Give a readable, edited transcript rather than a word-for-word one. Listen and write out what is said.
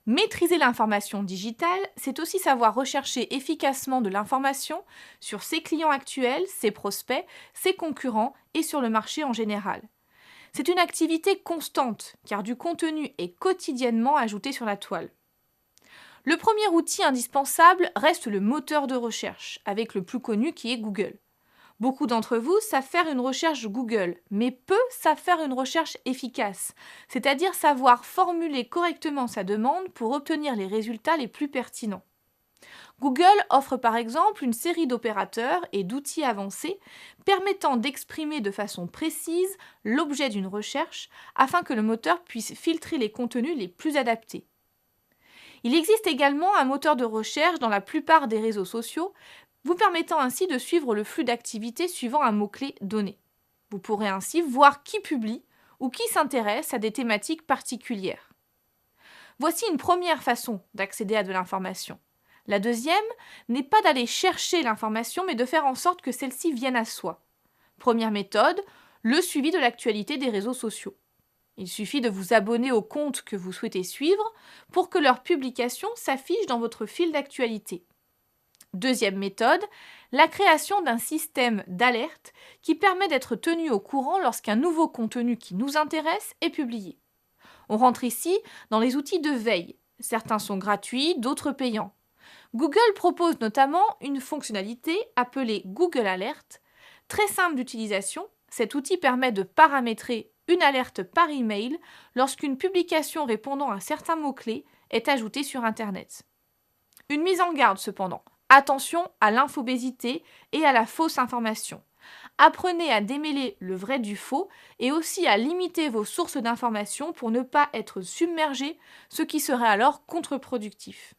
Maîtriser l'information digitale, c'est aussi savoir rechercher efficacement de l'information sur ses clients actuels, ses prospects, ses concurrents et sur le marché en général. C'est une activité constante, car du contenu est quotidiennement ajouté sur la toile. Le premier outil indispensable reste le moteur de recherche, avec le plus connu qui est Google. Beaucoup d'entre vous savent faire une recherche Google, mais peu savent faire une recherche efficace, c'est-à-dire savoir formuler correctement sa demande pour obtenir les résultats les plus pertinents. Google offre par exemple une série d'opérateurs et d'outils avancés permettant d'exprimer de façon précise l'objet d'une recherche afin que le moteur puisse filtrer les contenus les plus adaptés. Il existe également un moteur de recherche dans la plupart des réseaux sociaux, vous permettant ainsi de suivre le flux d'activité suivant un mot-clé donné. Vous pourrez ainsi voir qui publie ou qui s'intéresse à des thématiques particulières. Voici une première façon d'accéder à de l'information. La deuxième n'est pas d'aller chercher l'information, mais de faire en sorte que celle-ci vienne à soi. Première méthode, le suivi de l'actualité des réseaux sociaux. Il suffit de vous abonner au compte que vous souhaitez suivre pour que leur publication s'affiche dans votre fil d'actualité. Deuxième méthode, la création d'un système d'alerte qui permet d'être tenu au courant lorsqu'un nouveau contenu qui nous intéresse est publié. On rentre ici dans les outils de veille. Certains sont gratuits, d'autres payants. Google propose notamment une fonctionnalité appelée Google Alert. Très simple d'utilisation, cet outil permet de paramétrer une alerte par email lorsqu'une publication répondant à certains mots-clés est ajoutée sur Internet. Une mise en garde cependant. Attention à l'infobésité et à la fausse information. Apprenez à démêler le vrai du faux et aussi à limiter vos sources d'informations pour ne pas être submergé, ce qui serait alors contre-productif.